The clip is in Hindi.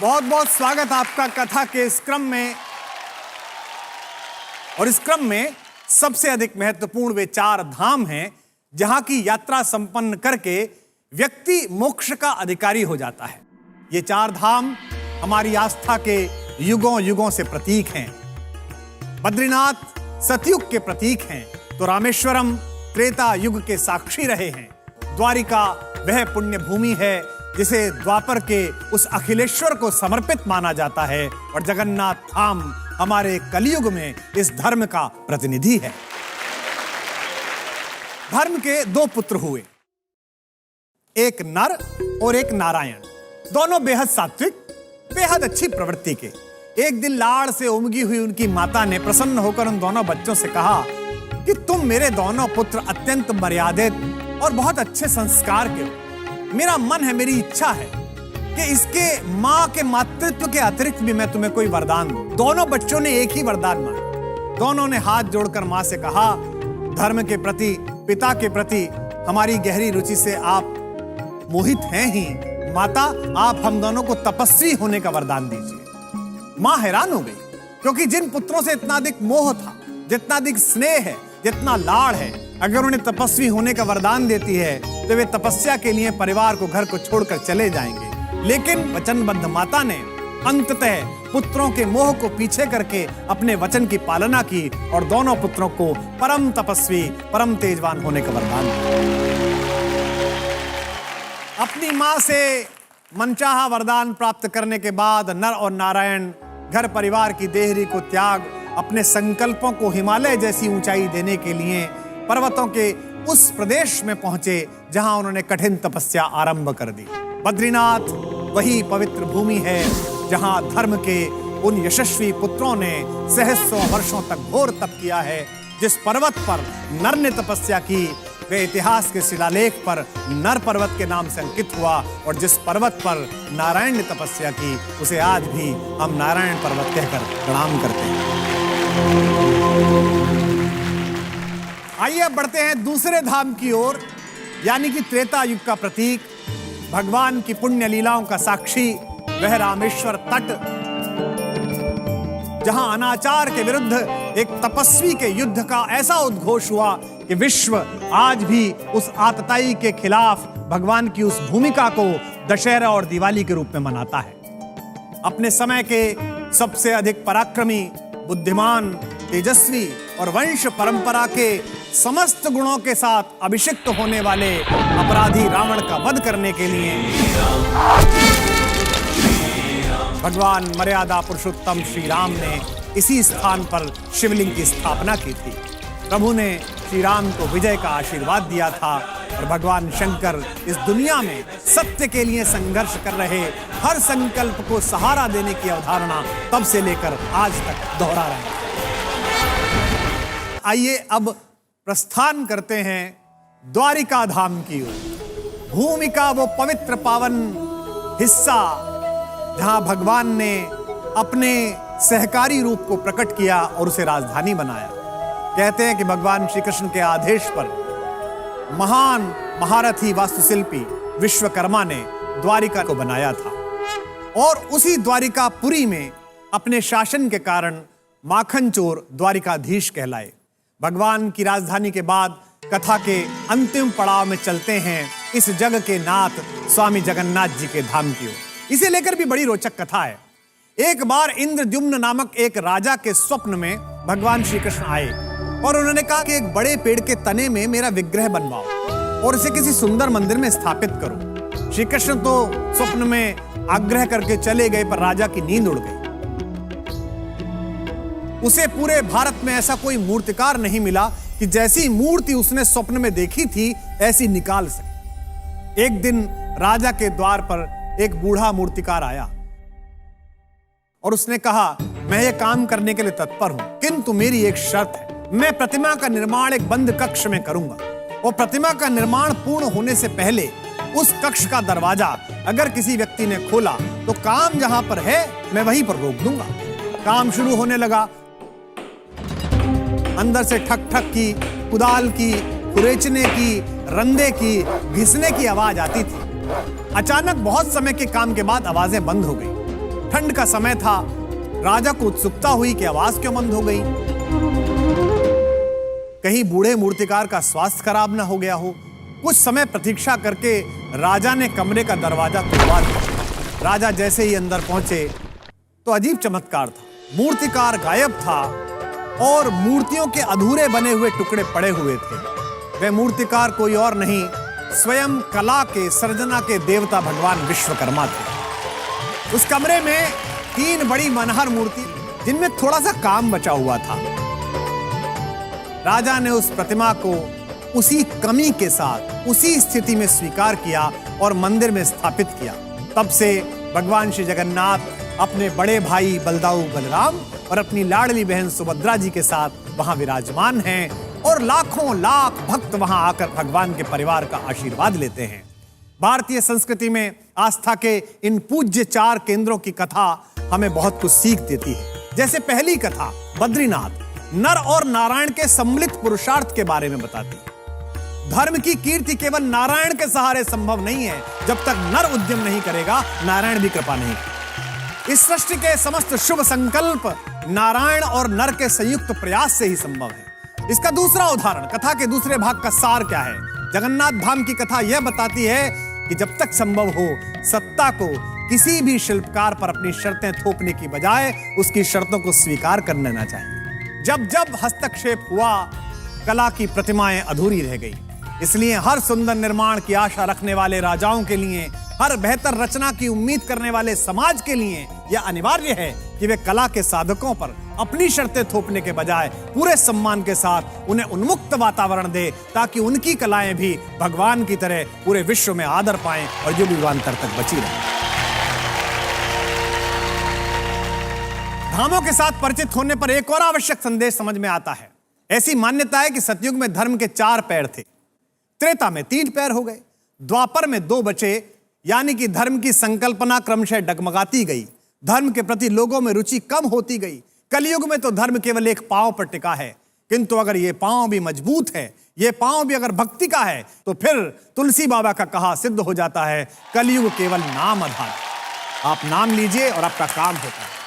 बहुत बहुत स्वागत आपका कथा के इस क्रम में। और इस क्रम में सबसे अधिक महत्वपूर्ण वे 4 धाम हैं जहां की यात्रा संपन्न करके व्यक्ति मोक्ष का अधिकारी हो जाता है। ये 4 धाम हमारी आस्था के युगों युगों से प्रतीक हैं। बद्रीनाथ सतयुग के प्रतीक हैं तो रामेश्वरम त्रेता युग के साक्षी रहे हैं। द्वारिका वह पुण्य भूमि है जिसे द्वापर के उस अखिलेश्वर को समर्पित माना जाता है और जगन्नाथ धाम हमारे कलयुग में इस धर्म का प्रतिनिधि है। धर्म के 2 पुत्र हुए, एक नर और एक नारायण। दोनों बेहद सात्विक, बेहद अच्छी प्रवृत्ति के। एक दिन लाड़ से उमगी हुई उनकी माता ने प्रसन्न होकर उन दोनों बच्चों से कहा कि तुम मेरे दोनों पुत्र अत्यंत मर्यादित और बहुत अच्छे संस्कार के हो। मेरा मन है, मेरी इच्छा है कि इसके मां के मातृत्व के अतिरिक्त भी मैं तुम्हें कोई वरदान दूं। दोनों बच्चों ने एक ही वरदान मांगा। दोनों ने हाथ जोड़कर मां से कहा, धर्म के प्रति, पिता के प्रति हमारी गहरी रुचि से आप मोहित हैं ही। माता, आप हम दोनों को तपस्वी होने का वरदान दीजिए। मां हैरान हो गई, क्योंकि जिन पुत्रों से इतना अधिक मोह था, जितना अधिक स्नेह है, जितना लाड़ है, अगर उन्हें तपस्वी होने का वरदान देती है तो वे तपस्या के लिए परिवार को, घर को छोड़कर चले जाएंगे। लेकिन वचनबद्ध माता ने अंततः पुत्रों के मोह को पीछे करके अपने वचन की पालना की और दोनों पुत्रों को परम तपस्वी, परम तेजवान होने का वरदान दिया। अपनी मां से मनचाहा वरदान प्राप्त करने के बाद नर और नारायण घर परिवार की देहरी को त्याग अपने संकल्पों को हिमालय जैसी ऊंचाई देने के लिए पर्वतों के उस प्रदेश में पहुंचे जहां उन्होंने कठिन तपस्या आरंभ कर दी। बद्रीनाथ वही पवित्र भूमि है जहां धर्म के उन यशस्वी पुत्रों ने सहस्रों वर्षों तक घोर तप किया है। जिस पर्वत पर नर ने तपस्या की वे इतिहास के शिलालेख पर नर पर्वत के नाम से अंकित हुआ, और जिस पर्वत पर नारायण ने तपस्या की उसे आज भी हम नारायण पर्वत कहकर प्रणाम करते हैं। आइए अब बढ़ते हैं दूसरे धाम की ओर, यानी कि त्रेता युग का प्रतीक, भगवान की पुण्य लीलाओं का साक्षी वह रामेश्वर तट, जहां अनाचार के विरुद्ध एक तपस्वी के युद्ध का ऐसा उद्घोष हुआ कि विश्व आज भी उस आतताई के खिलाफ भगवान की उस भूमिका को दशहरा और दिवाली के रूप में मनाता है। अपने समय के सबसे अधिक पराक्रमी, बुद्धिमान, तेजस्वी और वंश परंपरा के समस्त गुणों के साथ अभिषिक्त होने वाले अपराधी रावण का वध करने के लिए भगवान मर्यादा पुरुषोत्तम श्री राम ने इसी स्थान पर शिवलिंग की स्थापना की थी। प्रभु ने श्री राम को विजय का आशीर्वाद दिया था और भगवान शंकर इस दुनिया में सत्य के लिए संघर्ष कर रहे हर संकल्प को सहारा देने की अवधारणा तब से लेकर आज तक दोहरा रहे हैं। आइए अब प्रस्थान करते हैं द्वारिका धाम की ओर। भूमि का वो पवित्र पावन हिस्सा जहां भगवान ने अपने सहकारी रूप को प्रकट किया और उसे राजधानी बनाया। कहते हैं कि भगवान श्री कृष्ण के आदेश पर महान महारथी वास्तुशिल्पी विश्वकर्मा ने द्वारिका को बनाया था, और उसी द्वारिकापुरी में अपने शासन के कारण माखन चोर द्वारिकाधीश कहलाए। भगवान की राजधानी के बाद कथा के अंतिम पड़ाव में चलते हैं इस जग के नाथ स्वामी जगन्नाथ जी के धाम की ओर। इसे लेकर भी बड़ी रोचक कथा है। एक बार इंद्रद्युम्न नामक एक राजा के स्वप्न में भगवान श्री कृष्ण आए और उन्होंने कहा कि एक बड़े पेड़ के तने में मेरा विग्रह बनवाओ और इसे किसी सुंदर मंदिर में स्थापित करो। श्री कृष्ण तो स्वप्न में आग्रह करके चले गए, पर राजा की नींद उड़ गई। उसे पूरे भारत में ऐसा कोई मूर्तिकार नहीं मिला कि जैसी मूर्ति उसने स्वप्न में देखी थी ऐसी निकाल सके। एक दिन राजा के द्वार पर एक बूढ़ा मूर्तिकार आया और उसने कहा, मैं ये काम करने के लिए तत्पर हूं, किंतु मेरी एक शर्त है। मैं प्रतिमा का निर्माण एक बंद कक्ष में करूंगा और प्रतिमा का निर्माण पूर्ण होने से पहले उस कक्ष का दरवाजा अगर किसी व्यक्ति ने खोला तो काम जहां पर है मैं वहीं पर रोक दूंगा। काम शुरू होने लगा। अंदर से ठक ठक की, कुदाल की, खुरेचने की, रंदे की, घिसने की आवाज आती थी। अचानक बहुत समय के काम के बाद आवाजें बंद हो गई। ठंड का समय था। राजा को उत्सुकता हुई कि आवाज क्यों बंद हो गई। कहीं बूढ़े मूर्तिकार का स्वास्थ्य खराब ना हो गया हो। कुछ समय प्रतीक्षा करके राजा ने कमरे का दरवाजा खुलवा दिया। राजा जैसे ही अंदर पहुंचे तो अजीब चमत्कार था। मूर्तिकार गायब था और मूर्तियों के अधूरे बने हुए टुकड़े पड़े हुए थे। वह मूर्तिकार कोई और नहीं, स्वयं कला के सर्जना के देवता भगवान विश्वकर्मा थे। उस कमरे में 3 बड़ी मनहर मूर्ति, जिनमें थोड़ा सा काम बचा हुआ था। राजा ने उस प्रतिमा को उसी कमी के साथ उसी स्थिति में स्वीकार किया और मंदिर में स्थापित किया। तब से भगवान श्री जगन्नाथ अपने बड़े भाई बलदाऊ बलराम और अपनी लाडली बहन सुभद्रा जी के साथ वहां विराजमान हैं और लाखों लाख भक्त वहां आकर भगवान के परिवार का आशीर्वाद लेते हैं। भारतीय संस्कृति में आस्था के इन पूज्य 4 केंद्रों की कथा हमें बहुत कुछ सीख देती है। जैसे पहली कथा बद्रीनाथ नर और नारायण के सम्मिलित पुरुषार्थ के बारे में बताती है। धर्म की कीर्ति केवल नारायण के सहारे संभव नहीं है। जब तक नर उद्यम नहीं करेगा, नारायण भी कृपा नहीं करेगा। इस सृष्टि के समस्त शुभ संकल्प नारायण और नर के संयुक्त प्रयास से ही संभव है। इसका दूसरा उदाहरण, कथा के दूसरे भाग का सार क्या है। जगन्नाथ धाम की कथा यह बताती है कि जब तक संभव हो, सत्ता को किसी भी शिल्पकार पर अपनी शर्तें थोपने की बजाय उसकी शर्तों को स्वीकार कर लेना चाहिए। जब जब हस्तक्षेप हुआ, कला की प्रतिमाएं अधूरी रह गई। इसलिए हर सुंदर निर्माण की आशा रखने वाले राजाओं के लिए, हर बेहतर रचना की उम्मीद करने वाले समाज के लिए यह अनिवार्य है कि वे कला के साधकों पर अपनी शर्तें थोपने के बजाय पूरे सम्मान के साथ उन्हें उन्मुक्त वातावरण दे, ताकि उनकी कलाएं भी भगवान की तरह पूरे विश्व में आदर पाएं और युगांतर तक बची रहें। धामों के साथ परिचित होने पर एक और आवश्यक संदेश समझ में आता है। ऐसी मान्यता है कि सतयुग में धर्म के 4 पैर थे, त्रेता में 3 पैर हो गए, द्वापर में 2 बचे, यानी कि धर्म की संकल्पना क्रमशः डगमगाती गई। धर्म के प्रति लोगों में रुचि कम होती गई। कलयुग में तो धर्म केवल एक पांव पर टिका है, किंतु अगर ये पांव भी मजबूत है, ये पांव भी अगर भक्ति का है, तो फिर तुलसी बाबा का कहा सिद्ध हो जाता है, कलयुग केवल नाम आधार। आप नाम लीजिए और आपका काम होता है।